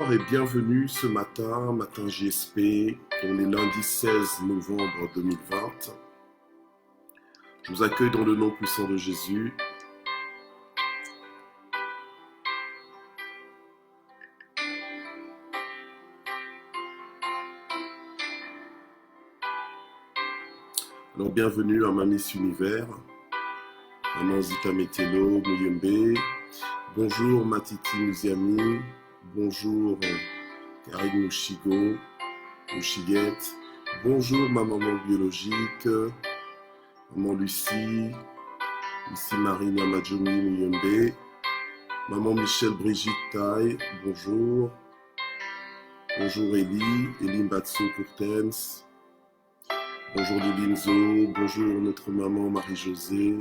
bonjour et bienvenue ce matin JSP. On est lundi 16 novembre 2020. Je vous accueille dans le nom puissant de Jésus. Alors bienvenue à ma Miss Univers, Maman Zita Metelo, Mouyembe. Bonjour Matiti Mouziami. Bonjour Karine Mouchigo, Mouchiguette. Bonjour ma maman biologique, maman Lucie Marine Amadjoumi Mouyembe. Maman Michel Brigitte Taille, bonjour. Bonjour Elie Mbatso Courtens. Bonjour Lilinzo, bonjour notre maman Marie-Josée.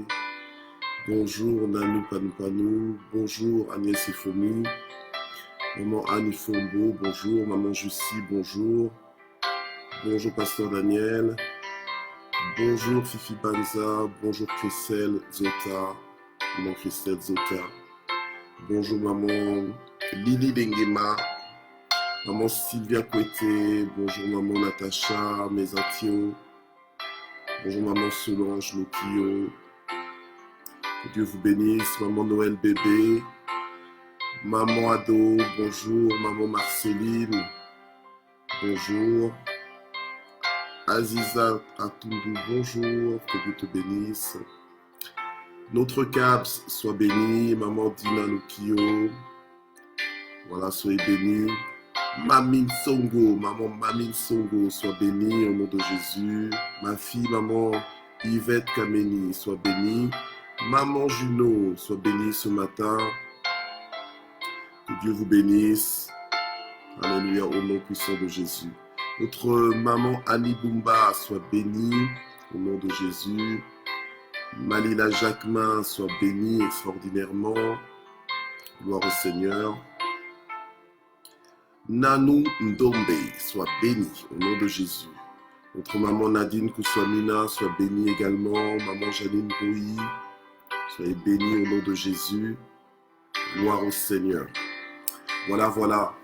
Bonjour Nanou Panou, bonjour Agnès Efomi. Maman Annie Fombo, bonjour. Maman Jussie, bonjour. Bonjour Pasteur Daniel. Bonjour Fifi Banza. Bonjour Christelle Zota. Maman Christelle Zota. Bonjour Maman Lili Dengema. Maman Sylvia Kouete. Bonjour Maman Natacha Mesatio. Bonjour Maman Solange Lokio. Que Dieu vous bénisse. Maman Noël Bébé. Maman Ado, bonjour. Maman Marceline, bonjour. Aziza Atundu, bonjour. Que Dieu te bénisse. Notre Caps, sois béni. Maman Dina Lukio, voilà, soyez bénis. Mamine Songo, maman Mamine Songo, sois bénie au nom de Jésus. Ma fille, maman Yvette Kameni, sois bénie. Maman Juno, sois bénie ce matin. Que Dieu vous bénisse. Alléluia, au nom puissant de Jésus. Notre maman Annie Bumba soit bénie au nom de Jésus. Malila Jacquemin soit bénie extraordinairement. Gloire au Seigneur. Nanou Ndombe soit bénie au nom de Jésus. Notre maman Nadine Kouswamina soit bénie également. Maman Janine Boui, soyez bénie au nom de Jésus. Gloire au Seigneur. Voilà,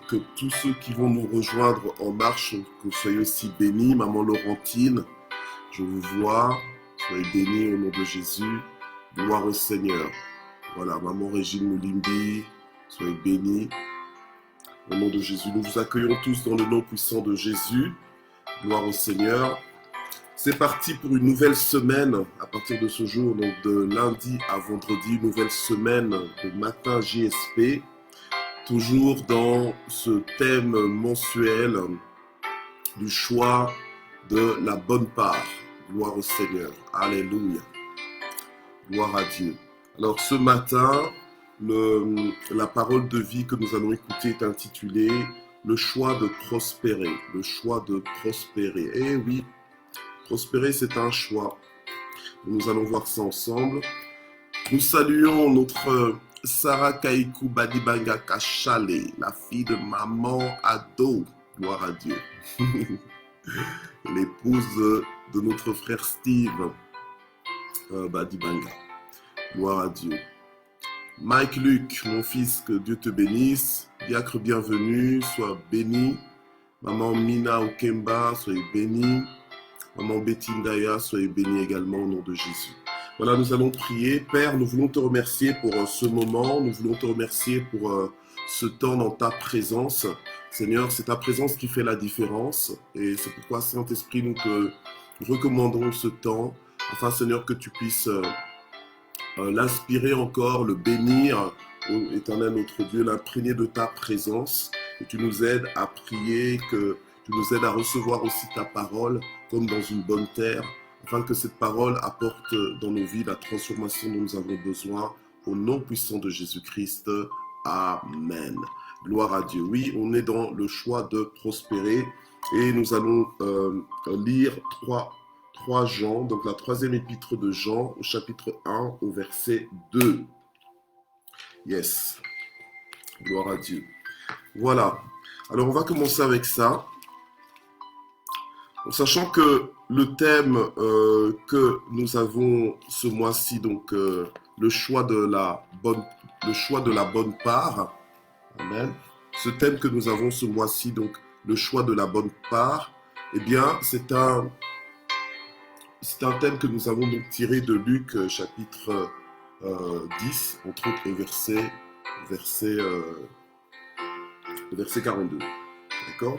que tous ceux qui vont nous rejoindre en marche, que vous soyez aussi bénis. Maman Laurentine, je vous vois, soyez bénis au nom de Jésus. Gloire au Seigneur. Voilà, Maman Régine Moulimbi, soyez bénis au nom de Jésus. Nous vous accueillons tous dans le nom puissant de Jésus. Gloire au Seigneur. C'est parti pour une nouvelle semaine à partir de ce jour, donc de lundi à vendredi, nouvelle semaine de matin JSP. Toujours dans ce thème mensuel du choix de la bonne part. Gloire au Seigneur. Alléluia. Gloire à Dieu. Alors ce matin, la parole de vie que nous allons écouter est intitulée « Le choix de prospérer ». Le choix de prospérer. Eh oui, prospérer c'est un choix. Nous allons voir ça ensemble. Nous saluons notre Sarah Kaikou Badibanga Kachale, la fille de maman Ado, gloire à Dieu. L'épouse de notre frère Steve Badibanga, gloire à Dieu. Mike Luc, mon fils, que Dieu te bénisse. Diacre bienvenue, sois béni. Maman Mina Okemba, soyez bénie. Maman Betty Ndaya, soyez bénie également au nom de Jésus. Voilà, nous allons prier. Père, nous voulons te remercier pour ce moment. Nous voulons te remercier pour ce temps dans ta présence. Seigneur, c'est ta présence qui fait la différence. Et c'est pourquoi, Saint-Esprit, nous te recommandons ce temps. Afin, Seigneur, que tu puisses l'inspirer encore, le bénir. Éternel notre Dieu, l'imprégner de ta présence. Que tu nous aides à prier, que tu nous aides à recevoir aussi ta parole comme dans une bonne terre. Afin que cette parole apporte dans nos vies la transformation dont nous avons besoin. Au nom puissant de Jésus-Christ. Amen. Gloire à Dieu. Oui, on est dans le choix de prospérer. Et nous allons lire 3 Jean, donc la 3e épître de Jean, au chapitre 1, au verset 2. Yes. Gloire à Dieu. Voilà. Alors, on va commencer avec ça. En sachant que le thème que nous avons ce mois-ci, donc le choix de la bonne part. Amen. ce thème que nous avons ce mois-ci, donc le choix de la bonne part, eh bien, c'est un thème que nous avons donc tiré de Luc chapitre 10, entre autres verset 42. D'accord?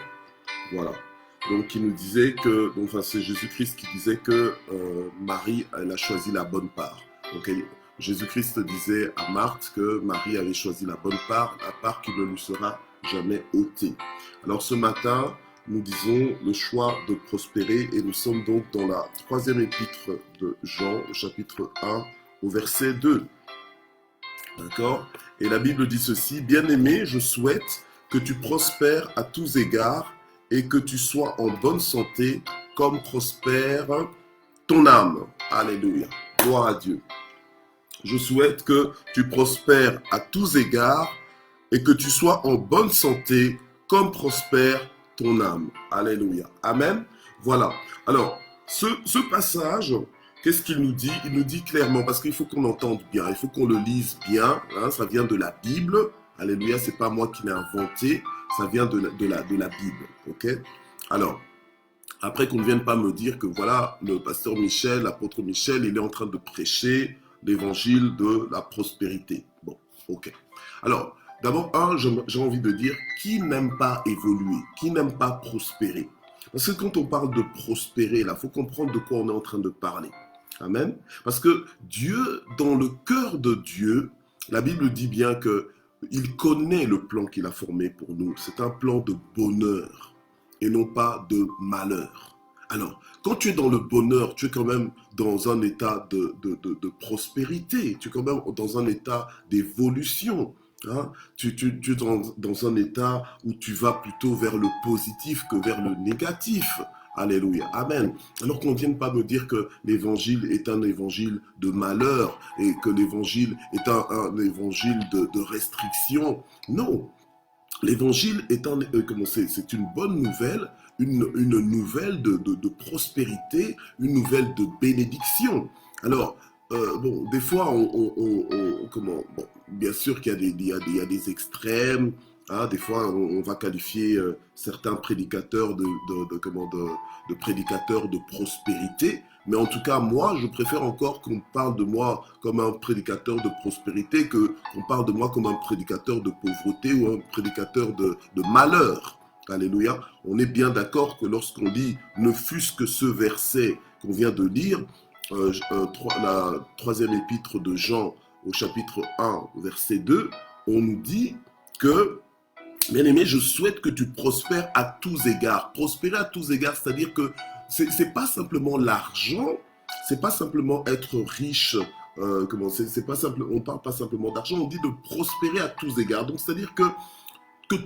Voilà. Donc, il nous disait que, donc, enfin, c'est Jésus-Christ qui disait que Marie, elle a choisi la bonne part. Donc, Jésus-Christ disait à Marthe que Marie avait choisi la bonne part, la part qui ne lui sera jamais ôtée. Alors, ce matin, nous disons le choix de prospérer et nous sommes donc dans la 3e épître de Jean, au chapitre 1, au verset 2. D'accord? Et la Bible dit ceci: Bien-aimé, je souhaite que tu prospères à tous égards et que tu sois en bonne santé comme prospère ton âme. Alléluia. Gloire à Dieu. Je souhaite que tu prospères à tous égards et que tu sois en bonne santé comme prospère ton âme. Alléluia. Amen. Voilà. Alors, ce passage, qu'est-ce qu'il nous dit? Il nous dit clairement, parce qu'il faut qu'on entende bien, il faut qu'on le lise bien, hein, ça vient de la Bible. Alléluia, c'est pas moi qui l'ai inventé, ça vient de la Bible. Ok? Alors, après qu'on ne vienne pas me dire que voilà, le pasteur Michel, l'apôtre Michel, il est en train de prêcher l'évangile de la prospérité. Bon, ok. Alors, d'abord, j'ai envie de dire, qui n'aime pas évoluer? Qui n'aime pas prospérer? Parce que quand on parle de prospérer, là, il faut comprendre de quoi on est en train de parler. Amen. Parce que Dieu, dans le cœur de Dieu, la Bible dit bien qu'il connaît le plan qu'il a formé pour nous. C'est un plan de bonheur et non pas de malheur. Alors, quand tu es dans le bonheur, tu es quand même dans un état de prospérité, tu es quand même dans un état d'évolution. Hein? Tu es dans un état où tu vas plutôt vers le positif que vers le négatif. Alléluia, amen. Alors qu'on ne vienne pas me dire que l'évangile est un évangile de malheur et que l'évangile est un évangile de restriction. Non, l'évangile est c'est une bonne nouvelle, une nouvelle de prospérité, une nouvelle de bénédiction. Alors, bon, des fois, bon, bien sûr qu'il y a des extrêmes. Hein, des fois, on va qualifier certains prédicateurs de prédicateurs de prospérité. Mais en tout cas, moi, je préfère encore qu'on parle de moi comme un prédicateur de prospérité que qu'on parle de moi comme un prédicateur de pauvreté ou un prédicateur de malheur. Alléluia. On est bien d'accord que lorsqu'on lit ne fût-ce que ce verset qu'on vient de lire, la 3e épître de Jean au chapitre 1, verset 2, on nous dit que bien-aimé, je souhaite que tu prospères à tous égards. Prospérer à tous égards, c'est-à-dire que c'est pas simplement l'argent, c'est pas simplement être riche. C'est pas simple, on parle pas simplement d'argent, on dit de prospérer à tous égards. Donc, c'est-à-dire que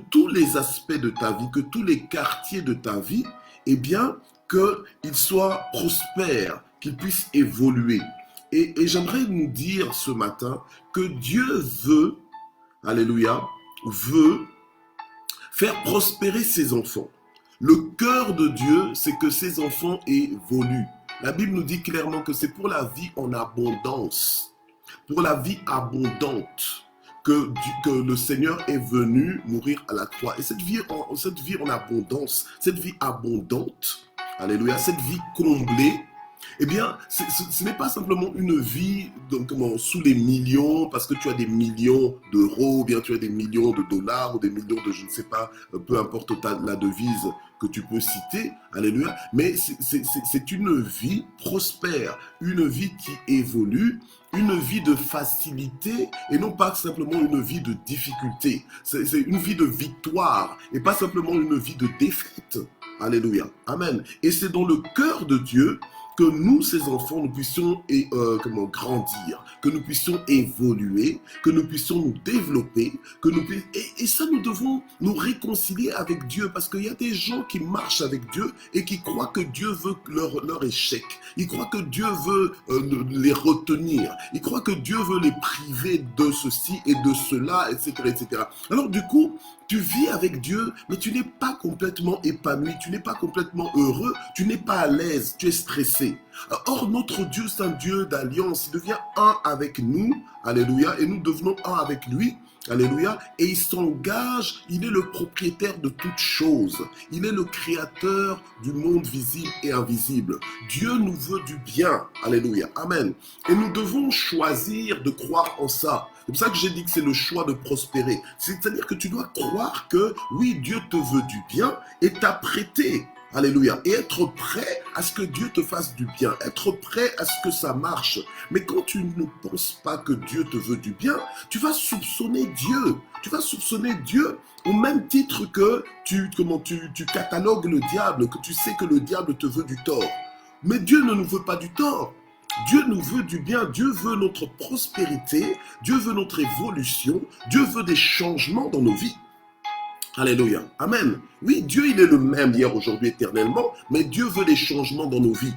tous les aspects de ta vie, que tous les quartiers de ta vie, eh bien, qu'ils soient prospères, qu'ils puissent évoluer. Et j'aimerais nous dire ce matin que Dieu veut, alléluia, veut faire prospérer ses enfants. Le cœur de Dieu, c'est que ses enfants évoluent. La Bible nous dit clairement que c'est pour la vie en abondance, pour la vie abondante, que le Seigneur est venu mourir à la croix. Et cette vie en abondance, cette vie abondante, alléluia, cette vie comblée, eh bien, ce n'est pas simplement une vie sous les millions, parce que tu as des millions d'euros, ou bien tu as des millions de dollars, ou des millions de, je ne sais pas, peu importe la devise que tu peux citer, alléluia, mais c'est une vie prospère, une vie qui évolue, une vie de facilité, et non pas simplement une vie de difficulté. C'est une vie de victoire, et pas simplement une vie de défaite. Alléluia, amen. Et c'est dans le cœur de Dieu que nous, ces enfants, nous puissions grandir, que nous puissions évoluer, que nous puissions nous développer, et ça, nous devons nous réconcilier avec Dieu, parce qu'il y a des gens qui marchent avec Dieu et qui croient que Dieu veut leur échec. Ils croient que Dieu veut les retenir. Ils croient que Dieu veut les priver de ceci et de cela, etc., etc. Alors du coup, tu vis avec Dieu, mais tu n'es pas complètement épanoui, tu n'es pas complètement heureux, tu n'es pas à l'aise, tu es stressé. Or, notre Dieu, c'est un Dieu d'alliance. Il devient un avec nous, alléluia, et nous devenons un avec lui. Alléluia. Et il s'engage, il est le propriétaire de toutes choses. Il est le créateur du monde visible et invisible. Dieu nous veut du bien. Alléluia. Amen. Et nous devons choisir de croire en ça. C'est pour ça que j'ai dit que c'est le choix de prospérer. C'est-à-dire que tu dois croire que oui, Dieu te veut du bien et t'apprêter. Alléluia. Et être prêt à ce que Dieu te fasse du bien. Être prêt à ce que ça marche. Mais quand tu ne penses pas que Dieu te veut du bien, tu vas soupçonner Dieu. Tu vas soupçonner Dieu au même titre que tu catalogues le diable, que tu sais que le diable te veut du tort. Mais Dieu ne nous veut pas du tort. Dieu nous veut du bien, Dieu veut notre prospérité, Dieu veut notre évolution, Dieu veut des changements dans nos vies. Alléluia. Amen. Oui, Dieu, il est le même hier, aujourd'hui, éternellement, mais Dieu veut des changements dans nos vies.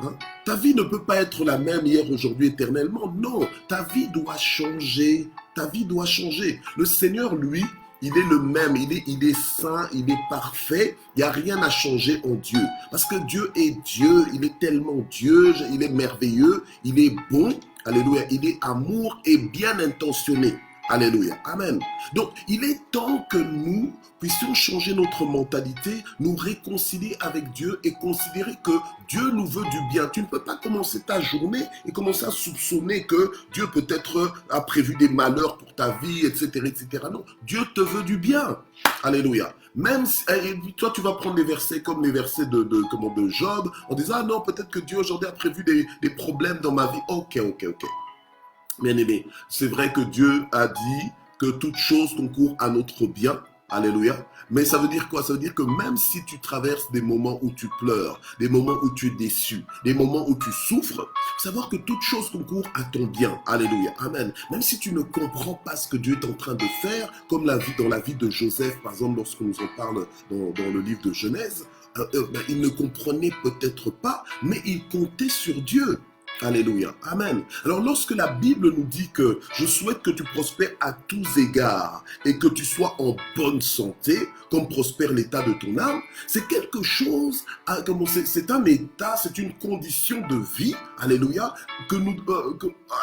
Hein? Ta vie ne peut pas être la même hier, aujourd'hui, éternellement. Non, ta vie doit changer. Ta vie doit changer. Le Seigneur, lui, il est le même. Il est saint, il est parfait. Il n'y a rien à changer en Dieu. Parce que Dieu est Dieu. Il est tellement Dieu. Il est merveilleux. Il est bon. Alléluia. Il est amour et bien intentionné. Alléluia. Amen. Donc, il est temps que nous puissions changer notre mentalité, nous réconcilier avec Dieu et considérer que Dieu nous veut du bien. Tu ne peux pas commencer ta journée et commencer à soupçonner que Dieu peut-être a prévu des malheurs pour ta vie, etc., etc. Non, Dieu te veut du bien. Alléluia. Même si, toi, tu vas prendre des versets comme les versets de Job en disant, ah non, peut-être que Dieu aujourd'hui a prévu des problèmes dans ma vie. Ok. Bien-aimé, c'est vrai que Dieu a dit que toute chose concourt à notre bien. Alléluia. Mais ça veut dire quoi? Ça veut dire que même si tu traverses des moments où tu pleures, des moments où tu es déçu, des moments où tu souffres, savoir que toute chose concourt à ton bien. Alléluia. Amen. Même si tu ne comprends pas ce que Dieu est en train de faire, comme dans la vie de Joseph, par exemple, lorsqu'on nous en parle dans le livre de Genèse, il ne comprenait peut-être pas, mais il comptait sur Dieu. Alléluia. Amen. Alors lorsque la Bible nous dit que je souhaite que tu prospères à tous égards et que tu sois en bonne santé, comme prospère l'état de ton âme, c'est quelque chose, c'est un état, c'est une condition de vie, alléluia,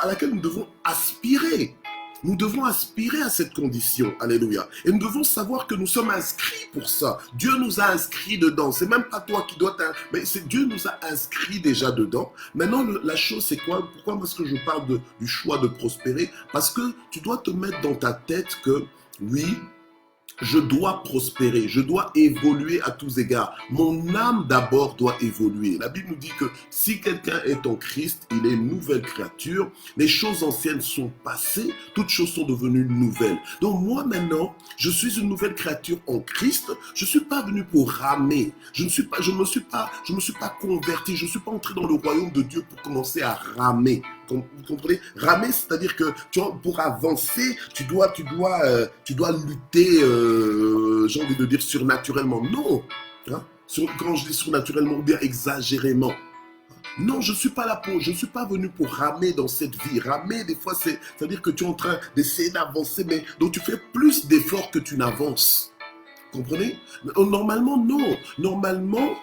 à laquelle nous devons aspirer. Nous devons aspirer à cette condition, alléluia. Et nous devons savoir que nous sommes inscrits pour ça. Dieu nous a inscrits dedans. C'est même pas toi qui dois mais c'est Dieu nous a inscrits déjà dedans. Maintenant, la chose c'est quoi? Pourquoi est-ce que je parle du choix de prospérer? Parce que tu dois te mettre dans ta tête que, oui, je dois prospérer, je dois évoluer à tous égards. Mon âme d'abord doit évoluer. La Bible nous dit que si quelqu'un est en Christ, il est une nouvelle créature. Les choses anciennes sont passées, toutes choses sont devenues nouvelles. Donc moi maintenant, je suis une nouvelle créature en Christ. Je ne suis pas venu pour ramer. Je me suis pas converti. Je ne suis pas entré dans le royaume de Dieu pour commencer à ramer. Vous comprenez? Ramer, c'est-à-dire que pour avancer, tu dois lutter, j'ai envie de dire surnaturellement. Non, hein? Quand je dis surnaturellement ou bien exagérément. Non, je ne suis pas venu pour ramer dans cette vie. Ramer, des fois, c'est-à-dire que tu es en train d'essayer d'avancer, mais donc tu fais plus d'efforts que tu n'avances. Vous comprenez? Normalement, non. Normalement,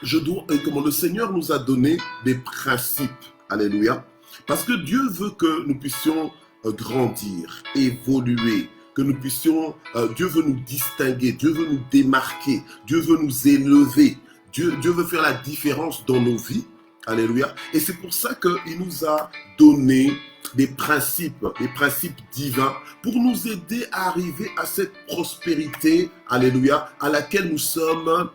le Seigneur nous a donné des principes. Alléluia. Parce que Dieu veut que nous puissions grandir, évoluer, que nous puissions, Dieu veut nous distinguer, Dieu veut nous démarquer, Dieu veut nous élever, Dieu veut faire la différence dans nos vies. Alléluia. Et c'est pour ça qu'il nous a donné des principes divins pour nous aider à arriver à cette prospérité, alléluia, à laquelle nous sommes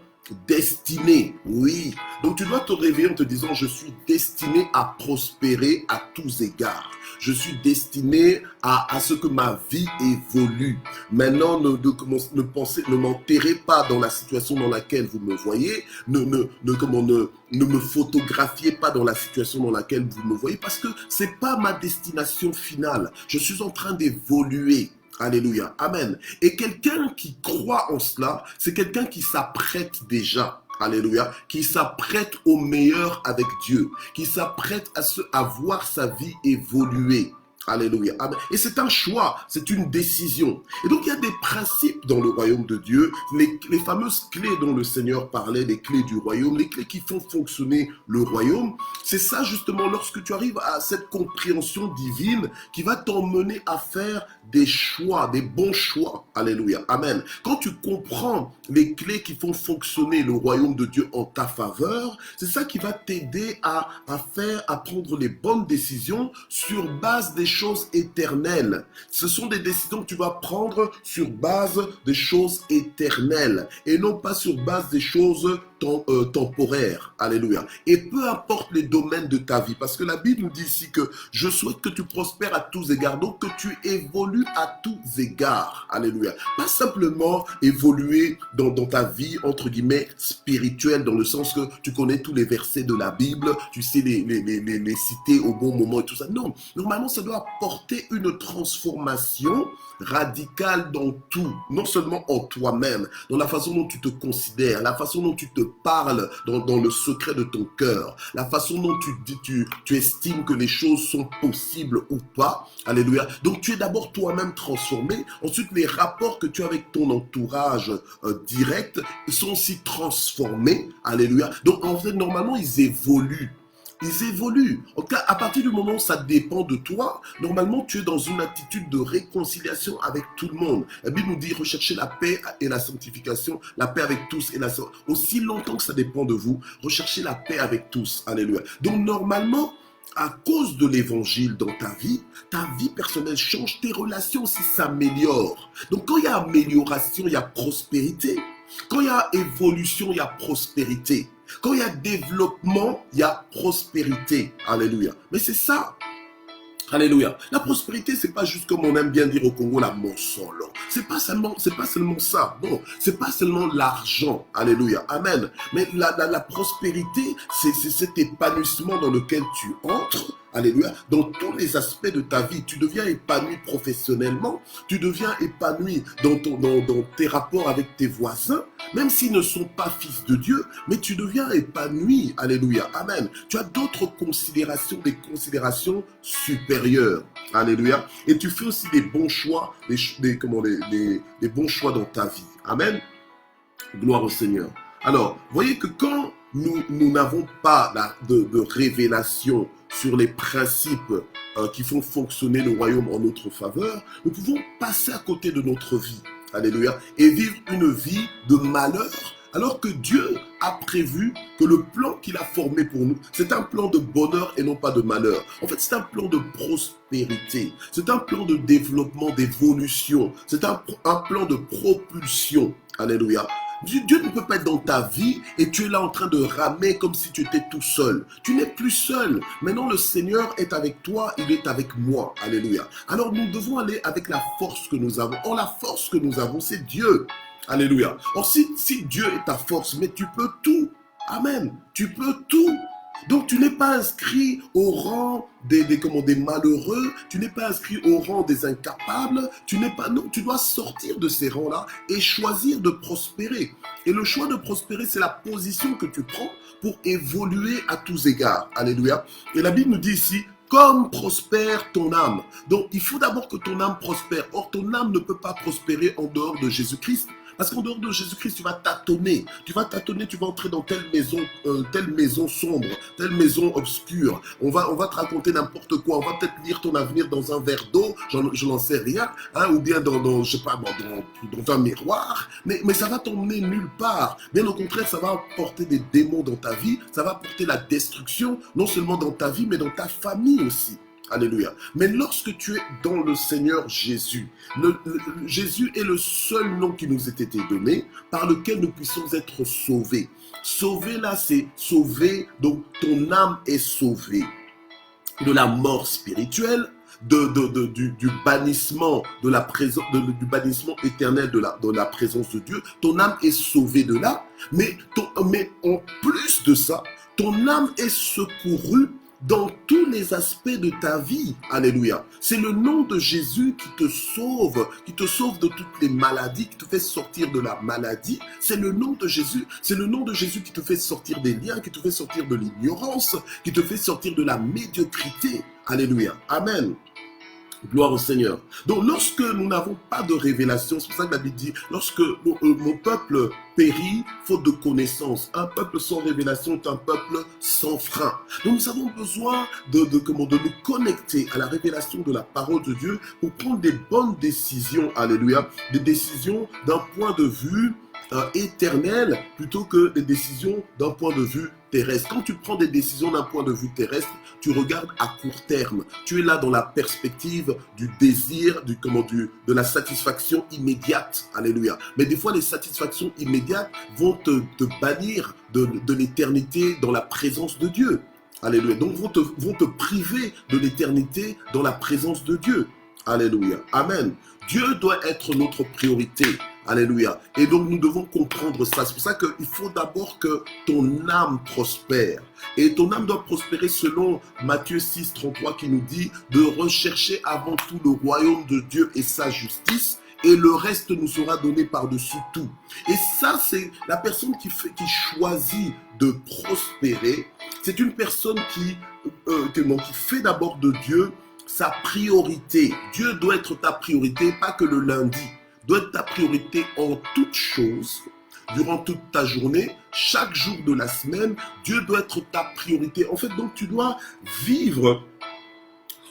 destiné, oui. Donc tu dois te réveiller en te disant, je suis destiné à prospérer à tous égards. Je suis destiné à ce que ma vie évolue. Maintenant, ne m'enterrez pas dans la situation dans laquelle vous me voyez. Ne me photographiez pas dans la situation dans laquelle vous me voyez, parce que c'est pas ma destination finale. Je suis en train d'évoluer. Alléluia. Amen. Et quelqu'un qui croit en cela, c'est quelqu'un qui s'apprête déjà. Alléluia. Qui s'apprête au meilleur avec Dieu. Qui s'apprête à voir sa vie évoluer. Alléluia. Amen. Et c'est un choix, c'est une décision. Et donc il y a des principes dans le royaume de Dieu, les fameuses clés dont le Seigneur parlait, les clés du royaume, les clés qui font fonctionner le royaume. C'est ça justement, lorsque tu arrives à cette compréhension divine qui va t'emmener à faire des choix, des bons choix. Alléluia. Amen. Quand tu comprends les clés qui font fonctionner le royaume de Dieu en ta faveur, c'est ça qui va t'aider à prendre les bonnes décisions sur base des choses éternelles. Ce sont des décisions que tu vas prendre sur base des choses éternelles et non pas sur base des choses temporaires. Alléluia. Et peu importe les domaines de ta vie, parce que la Bible nous dit ici que je souhaite que tu prospères à tous égards, donc que tu évolues à tous égards. Alléluia. Pas simplement évoluer dans ta vie, entre guillemets, spirituelle, dans le sens que tu connais tous les versets de la Bible, tu sais les citer au bon moment et tout ça. Non, normalement, ça doit apporter une transformation radicale dans tout, non seulement en toi-même, dans la façon dont tu te considères, la façon dont tu te parles dans le secret de ton cœur, la façon dont tu estimes que les choses sont possibles ou pas. Alléluia. Donc tu es d'abord toi-même transformé, ensuite les rapports que tu as avec ton entourage direct sont aussi transformés. Alléluia. Donc en fait, normalement, ils évoluent. Ils évoluent. En tout cas, à partir du moment où ça dépend de toi, normalement, tu es dans une attitude de réconciliation avec tout le monde. La Bible nous dit rechercher la paix et la sanctification, la paix avec tous et la aussi longtemps que ça dépend de vous, recherchez la paix avec tous. Alléluia. Donc, normalement, à cause de l'évangile dans ta vie personnelle change, tes relations aussi s'améliorent. Donc, quand il y a amélioration, il y a prospérité. Quand il y a évolution, il y a prospérité. Quand il y a développement, il y a prospérité. Alléluia. Mais c'est ça. Alléluia. La prospérité, c'est pas juste comme on aime bien dire au Congo, la monsolo. C'est pas seulement ça. Bon, c'est pas seulement l'argent. Alléluia. Amen. Mais la prospérité, c'est cet épanouissement dans lequel tu entres. Alléluia. Dans tous les aspects de ta vie, tu deviens épanoui professionnellement, tu deviens épanoui dans tes rapports avec tes voisins, même s'ils ne sont pas fils de Dieu, mais tu deviens épanoui. Alléluia. Amen. Tu as d'autres considérations, des considérations supérieures. Alléluia. Et tu fais aussi des bons choix, des bons choix dans ta vie. Amen. Gloire au Seigneur. Alors, voyez que quand nous n'avons pas de révélation sur les principes qui font fonctionner le royaume en notre faveur, nous pouvons passer à côté de notre vie. Alléluia. Et vivre une vie de malheur, alors que Dieu a prévu que le plan qu'il a formé pour nous, c'est un plan de bonheur et non pas de malheur. En fait, c'est un plan de prospérité. C'est un plan de développement, d'évolution. C'est un plan de propulsion. Alléluia. Dieu ne peut pas être dans ta vie et tu es là en train de ramer comme si tu étais tout seul. Tu n'es plus seul. Maintenant, le Seigneur est avec toi, il est avec moi. Alléluia. Alors, nous devons aller avec la force que nous avons. Or, la force que nous avons, c'est Dieu. Alléluia. Or, si Dieu est ta force, mais tu peux tout. Amen. Tu peux tout. Donc tu n'es pas inscrit au rang des malheureux, tu n'es pas inscrit au rang des incapables, non, tu dois sortir de ces rangs-là et choisir de prospérer. Et le choix de prospérer, c'est la position que tu prends pour évoluer à tous égards. Alléluia. Et la Bible nous dit ici, comme prospère ton âme. Donc il faut d'abord que ton âme prospère. Or ton âme ne peut pas prospérer en dehors de Jésus-Christ. Parce qu'en dehors de Jésus-Christ, tu vas tâtonner. Tu vas entrer dans telle maison sombre, telle maison obscure. On va te raconter n'importe quoi. On va peut-être lire ton avenir dans un verre d'eau, je n'en sais rien, hein, ou bien dans un miroir. Mais ça va t'emmener nulle part. Bien au contraire, ça va apporter des démons dans ta vie. Ça va apporter la destruction, non seulement dans ta vie, mais dans ta famille aussi. Alléluia. Mais lorsque tu es dans le Seigneur Jésus, Jésus est le seul nom qui nous ait été donné par lequel nous puissions être sauvés. Sauver là, c'est sauver, donc ton âme est sauvée de la mort spirituelle, du bannissement de la présence, du bannissement éternel de la présence de Dieu. Ton âme est sauvée de là, mais en plus de ça, ton âme est secourue dans tous les aspects de ta vie. Alléluia. C'est le nom de Jésus qui te sauve de toutes les maladies, qui te fait sortir de la maladie. C'est le nom de Jésus. C'est le nom de Jésus qui te fait sortir des liens, qui te fait sortir de l'ignorance, qui te fait sortir de la médiocrité. Alléluia. Amen. Gloire au Seigneur. Donc, lorsque nous n'avons pas de révélation, c'est pour ça que la Bible dit, lorsque mon peuple périt, faute de connaissance, un peuple sans révélation est un peuple sans frein. Donc, nous avons besoin de nous connecter à la révélation de la parole de Dieu pour prendre des bonnes décisions, alléluia, des décisions d'un point de vue éternel plutôt que des décisions d'un point de vue terrestre. Quand tu prends des décisions d'un point de vue terrestre, tu regardes à court terme. Tu es là dans la perspective du désir, de la satisfaction immédiate. Alléluia. Mais des fois, les satisfactions immédiates vont te bannir de l'éternité dans la présence de Dieu. Alléluia. Donc, vont te priver de l'éternité dans la présence de Dieu. Alléluia. Amen. Dieu doit être notre priorité. Alléluia. Et donc, nous devons comprendre ça. C'est pour ça qu'il faut d'abord que ton âme prospère. Et ton âme doit prospérer selon Matthieu 6, 33 qui nous dit de rechercher avant tout le royaume de Dieu et sa justice. Et le reste nous sera donné par-dessus tout. Et ça, c'est la personne qui choisit de prospérer. C'est une personne qui fait d'abord de Dieu sa priorité. Dieu doit être ta priorité, pas que le lundi. Doit être ta priorité en toutes choses, durant toute ta journée, chaque jour de la semaine. Dieu doit être ta priorité. En fait, donc tu dois vivre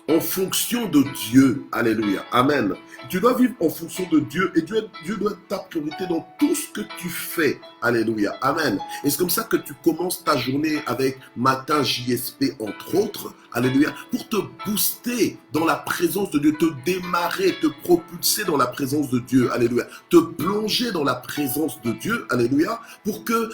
en fonction de Dieu. Alléluia. Amen. Tu dois vivre en fonction de Dieu et Dieu doit être ta priorité dans tout ce que tu fais. Alléluia. Amen. Et c'est comme ça que tu commences ta journée avec Matin JSP, entre autres. Alléluia. Pour te booster dans la présence de Dieu, te démarrer, te propulser dans la présence de Dieu. Alléluia. Te plonger dans la présence de Dieu. Alléluia. Pour que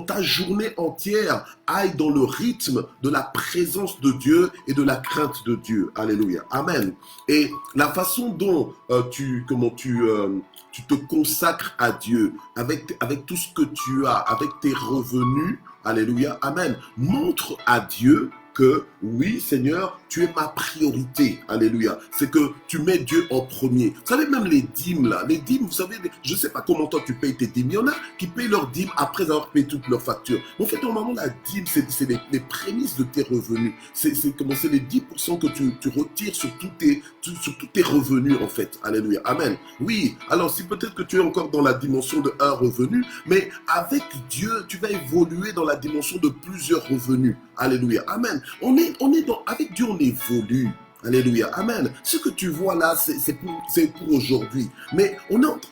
ta journée entière aille dans le rythme de la présence de Dieu et de la crainte de Dieu. Alléluia. Amen. Et la façon dont tu te consacres à Dieu avec tout ce que tu as, avec tes revenus, alléluia, amen, montre à Dieu que oui, Seigneur, tu es ma priorité. Alléluia. C'est que tu mets Dieu en premier. Vous savez, même les dîmes, là, les dîmes, vous savez, je ne sais pas comment toi tu payes tes dîmes. Il y en a qui payent leurs dîmes après avoir payé toutes leurs factures. Mais en fait, normalement, la dîme, c'est les prémices de tes revenus. C'est les 10% que tu retires sur tous tes revenus, en fait. Alléluia. Amen. Oui, alors si peut-être que tu es encore dans la dimension de un revenu, mais avec Dieu, tu vas évoluer dans la dimension de plusieurs revenus. Alléluia. Amen. Avec Dieu, on évolue. Alléluia. Amen. Ce que tu vois là, c'est pour aujourd'hui. Mais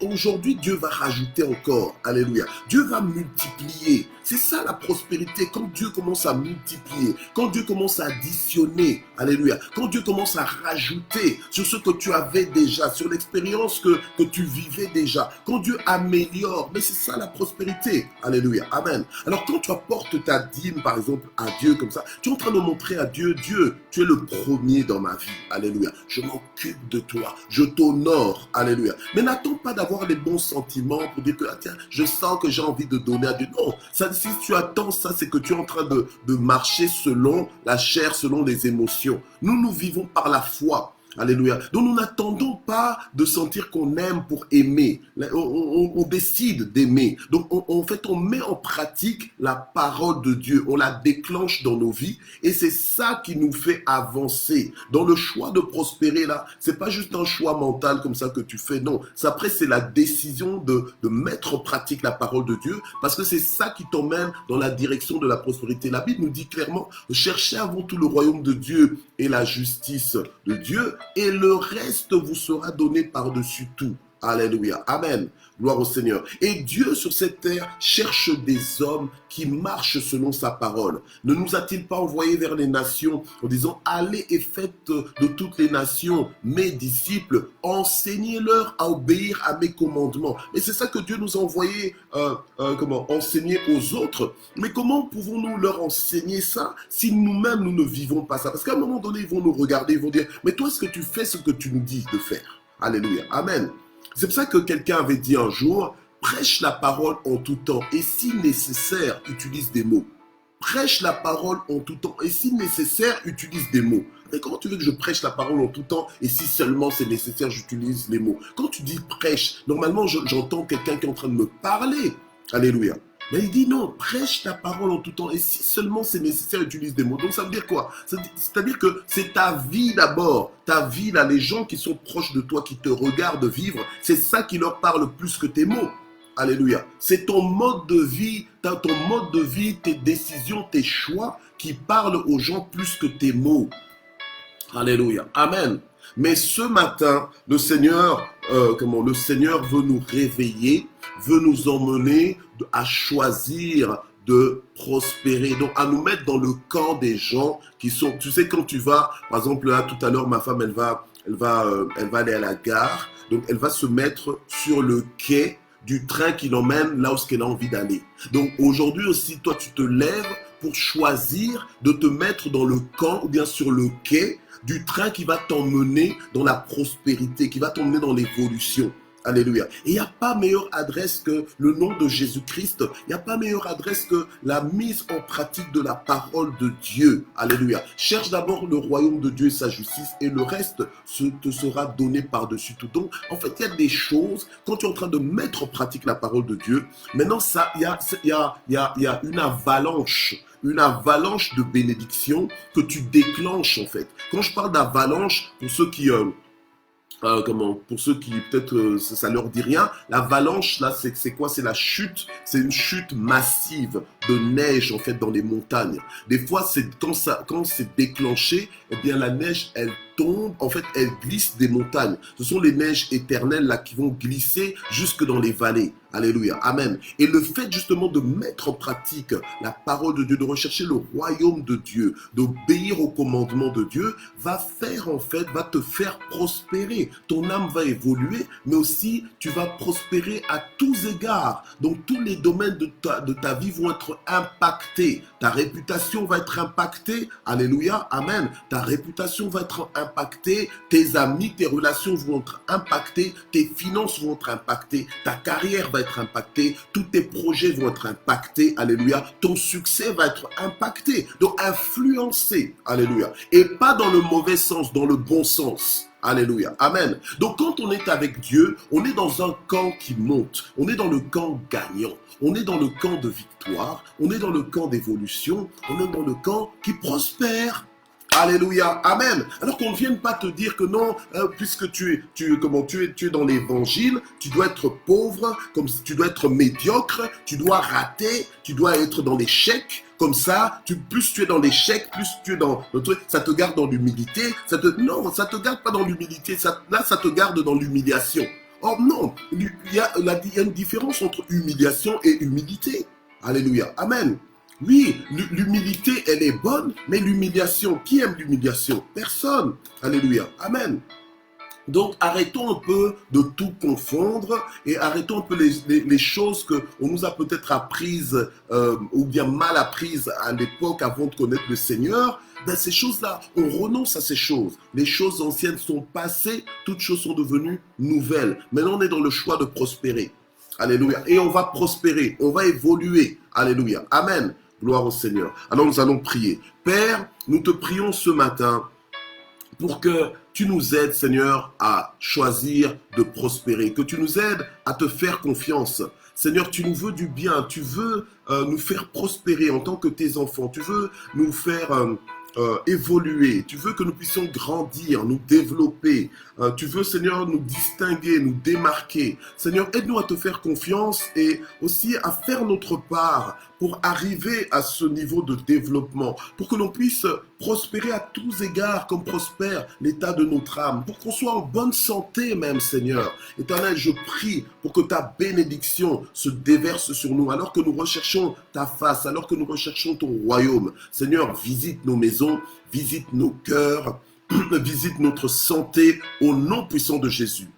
aujourd'hui, Dieu va rajouter encore. Alléluia. Dieu va multiplier. C'est ça la prospérité. Quand Dieu commence à multiplier, quand Dieu commence à additionner, alléluia, quand Dieu commence à rajouter sur ce que tu avais déjà, sur l'expérience que tu vivais déjà, quand Dieu améliore, mais c'est ça la prospérité. Alléluia. Amen. Alors quand tu apportes ta dîme, par exemple, à Dieu comme ça, tu es en train de montrer à Dieu, Dieu, tu es le premier dans ma vie. Alléluia. Je m'occupe de toi. Je t'honore. Alléluia. Mais n'attends pas d'avoir les bons sentiments pour dire que, ah, tiens, je sens que j'ai envie de donner à Dieu. Non, ça, si tu attends ça, c'est que tu es en train de marcher selon la chair, selon les émotions. Nous vivons par la foi. Alléluia. Donc nous n'attendons pas de sentir qu'on aime pour aimer. On décide d'aimer. Donc en fait, on met en pratique la parole de Dieu. On la déclenche dans nos vies. Et c'est ça qui nous fait avancer. Dans le choix de prospérer, là, c'est pas juste un choix mental comme ça que tu fais. Non. Après, c'est la décision de mettre en pratique la parole de Dieu. Parce que c'est ça qui t'emmène dans la direction de la prospérité. La Bible nous dit clairement, cherchez avant tout le royaume de Dieu et la justice de Dieu. Et le reste vous sera donné par-dessus tout. Alléluia. Amen. Gloire au Seigneur. Et Dieu sur cette terre cherche des hommes qui marchent selon sa parole. Ne nous a-t-il pas envoyés vers les nations en disant « Allez et faites de toutes les nations mes disciples, enseignez-leur à obéir à mes commandements. » Et c'est ça que Dieu nous a envoyé enseigner aux autres. Mais comment pouvons-nous leur enseigner ça si nous-mêmes nous ne vivons pas ça? Parce qu'à un moment donné, ils vont nous regarder, ils vont dire « Mais toi, est-ce que tu fais ce que tu nous dis de faire? » Alléluia. Amen. C'est pour ça que quelqu'un avait dit un jour, prêche la parole en tout temps et si nécessaire, utilise des mots. Prêche la parole en tout temps et si nécessaire, utilise des mots. Mais comment tu veux que je prêche la parole en tout temps et si seulement c'est nécessaire, j'utilise les mots? Quand tu dis prêche, normalement j'entends quelqu'un qui est en train de me parler. Alléluia. Mais il dit non, prêche ta parole en tout temps. Et si seulement c'est nécessaire, utilise des mots. Donc ça veut dire quoi? C'est-à-dire que c'est ta vie d'abord. Ta vie, là, les gens qui sont proches de toi, qui te regardent vivre, c'est ça qui leur parle plus que tes mots. Alléluia. C'est ton mode de vie, tes décisions, tes choix qui parlent aux gens plus que tes mots. Alléluia. Amen. Mais ce matin, le Seigneur veut nous réveiller, veut nous emmener à choisir de prospérer, donc à nous mettre dans le camp des gens qui sont, tu sais, quand tu vas, par exemple là tout à l'heure ma femme elle va aller à la gare, donc elle va se mettre sur le quai du train qui l'emmène là où elle a envie d'aller. Donc aujourd'hui aussi toi tu te lèves pour choisir de te mettre dans le camp ou bien sur le quai du train qui va t'emmener dans la prospérité, qui va t'emmener dans l'évolution. Alléluia. Et il n'y a pas meilleure adresse que le nom de Jésus-Christ. Il n'y a pas meilleure adresse que la mise en pratique de la parole de Dieu. Alléluia. Cherche d'abord le royaume de Dieu et sa justice et le reste te sera donné par-dessus tout. Donc, en fait, il y a des choses, quand tu es en train de mettre en pratique la parole de Dieu, maintenant, il y a une avalanche de bénédictions que tu déclenches en fait. Quand je parle d'avalanche, pour ceux qui peut-être ça leur dit rien, l'avalanche là c'est quoi? C'est la chute, c'est une chute massive de neige en fait dans les montagnes. Des fois c'est quand c'est déclenché, eh bien la neige elle tombe, en fait elle glisse des montagnes. Ce sont les neiges éternelles là qui vont glisser jusque dans les vallées. Alléluia, amen. Et le fait justement de mettre en pratique la parole de Dieu, de rechercher le royaume de Dieu, d'obéir aux commandements de Dieu, va te faire prospérer. Ton âme va évoluer, mais aussi tu vas prospérer à tous égards. Donc tous les domaines de ta vie vont être impactés. Ta réputation va être impactée. Alléluia, amen. Ta réputation va être impactée. Tes amis, tes relations vont être impactées. Tes finances vont être impactées. Ta carrière va être impactée. Tous tes projets vont être impactés. Alléluia. Ton succès va être impacté. Donc influencé. Alléluia. Et pas dans le mauvais sens, dans le bon sens. Alléluia. Amen. Donc quand on est avec Dieu, on est dans un camp qui monte. On est dans le camp gagnant. On est dans le camp de victoire. On est dans le camp d'évolution. On est dans le camp qui prospère. Alléluia, amen. Alors qu'on ne vienne pas te dire que non, puisque tu es dans l'évangile, tu dois être pauvre, comme si tu dois être médiocre, tu dois rater, tu dois être dans l'échec. Comme ça, plus tu es dans l'échec, plus tu es dans le truc, ça te garde dans l'humilité. Non, ça te garde pas dans l'humilité. Ça te garde dans l'humiliation. Or non, il y a une différence entre humiliation et humilité. Alléluia, amen. Oui, l'humilité, elle est bonne, mais l'humiliation, qui aime l'humiliation? Personne. Alléluia. Amen. Donc, arrêtons un peu de tout confondre et arrêtons un peu les choses qu'on nous a peut-être apprises ou bien mal apprises à l'époque avant de connaître le Seigneur. Ben, ces choses-là, on renonce à ces choses. Les choses anciennes sont passées, toutes choses sont devenues nouvelles. Maintenant, on est dans le choix de prospérer. Alléluia. Et on va prospérer, on va évoluer. Alléluia. Amen. Gloire au Seigneur. Alors nous allons prier. Père, nous te prions ce matin pour que tu nous aides, Seigneur, à choisir de prospérer, que tu nous aides à te faire confiance. Seigneur, tu nous veux du bien, tu veux nous faire prospérer en tant que tes enfants, tu veux nous faire évoluer, tu veux que nous puissions grandir, nous développer, tu veux, Seigneur, nous distinguer, nous démarquer. Seigneur, aide-nous à te faire confiance et aussi à faire notre part pour arriver à ce niveau de développement, pour que l'on puisse prospérer à tous égards comme prospère l'état de notre âme, pour qu'on soit en bonne santé même, Seigneur. Éternel, je prie pour que ta bénédiction se déverse sur nous, alors que nous recherchons ta face, alors que nous recherchons ton royaume. Seigneur, visite nos maisons, visite nos cœurs, visite notre santé au nom puissant de Jésus.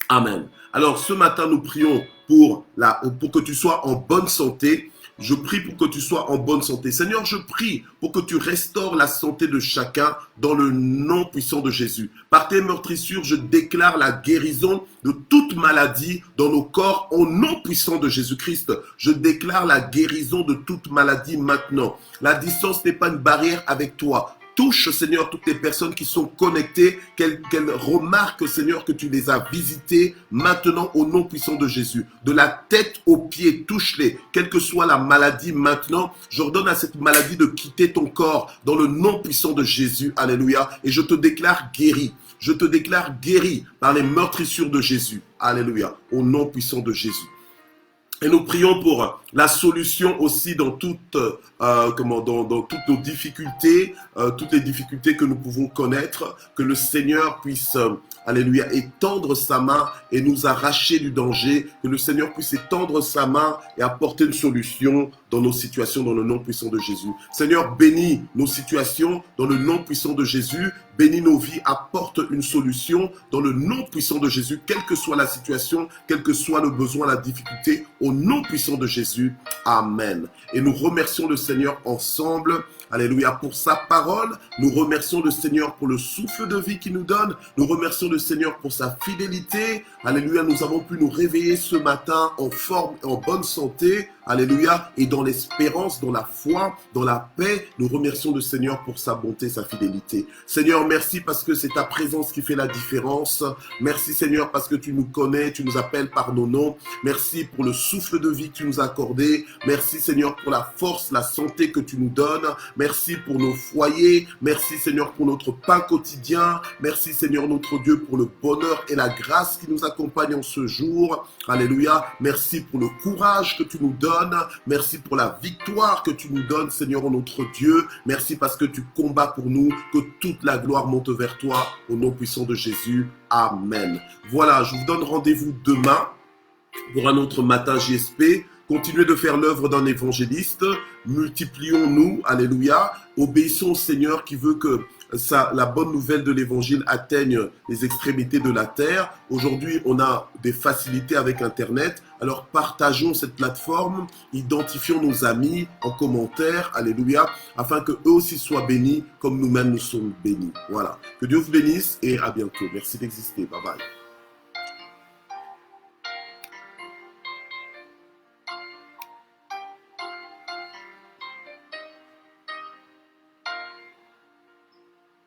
Amen. Alors ce matin, nous prions pour que tu sois en bonne santé. Je prie pour que tu sois en bonne santé. Seigneur, je prie pour que tu restaures la santé de chacun dans le nom puissant de Jésus. Par tes meurtrissures, je déclare la guérison de toute maladie dans nos corps au nom puissant de Jésus-Christ. Je déclare la guérison de toute maladie maintenant. La distance n'est pas une barrière avec toi. touche, Seigneur, toutes les personnes qui sont connectées, qu'elles remarquent, Seigneur, que tu les as visitées maintenant au nom puissant de Jésus. De la tête aux pieds, touche-les, quelle que soit la maladie maintenant. J'ordonne à cette maladie de quitter ton corps dans le nom puissant de Jésus. Alléluia. Et je te déclare guéri. Je te déclare guéri par les meurtrissures de Jésus. Alléluia. Au nom puissant de Jésus. Et nous prions pour la solution aussi dans toutes, dans toutes nos difficultés, toutes les difficultés que nous pouvons connaître, que le Seigneur puisse, alléluia, étendre sa main et nous arracher du danger, que le Seigneur puisse étendre sa main et apporter une solution dans nos situations, dans le nom puissant de Jésus. Seigneur, bénis nos situations dans le nom puissant de Jésus. Bénis nos vies, apporte une solution dans le nom puissant de Jésus, quelle que soit la situation, quel que soit le besoin, la difficulté, au nom puissant de Jésus. Amen. Et nous remercions le Seigneur ensemble. Alléluia, pour sa parole. Nous remercions le Seigneur pour le souffle de vie qu'il nous donne. Nous remercions le Seigneur pour sa fidélité. Alléluia, nous avons pu nous réveiller ce matin en forme et en bonne santé. Alléluia, et dans l'espérance, dans la foi, dans la paix, nous remercions le Seigneur pour sa bonté, sa fidélité. Seigneur, merci parce que c'est ta présence qui fait la différence. Merci Seigneur parce que tu nous connais, tu nous appelles par nos noms. Merci pour le souffle de vie que tu nous as accordé. Merci Seigneur pour la force, la santé que tu nous donnes. Merci pour nos foyers. Merci Seigneur pour notre pain quotidien. Merci Seigneur notre Dieu pour le bonheur et la grâce qui nous accompagnent en ce jour. Alléluia. Merci pour le courage que tu nous donnes. Merci pour la victoire que tu nous donnes, Seigneur, notre Dieu. Merci parce que tu combats pour nous, que toute la gloire monte vers toi, au nom puissant de Jésus. Amen. Voilà, je vous donne rendez-vous demain pour un autre matin JSP. Continuez de faire l'œuvre d'un évangéliste. Multiplions-nous, alléluia. Obéissons au Seigneur qui veut que la bonne nouvelle de l'évangile atteigne les extrémités de la terre. Aujourd'hui, on a des facilités avec Internet. Alors, partageons cette plateforme, identifions nos amis en commentaire, alléluia, afin qu'eux aussi soient bénis comme nous-mêmes nous sommes bénis. Voilà. Que Dieu vous bénisse et à bientôt. Merci d'exister. Bye bye.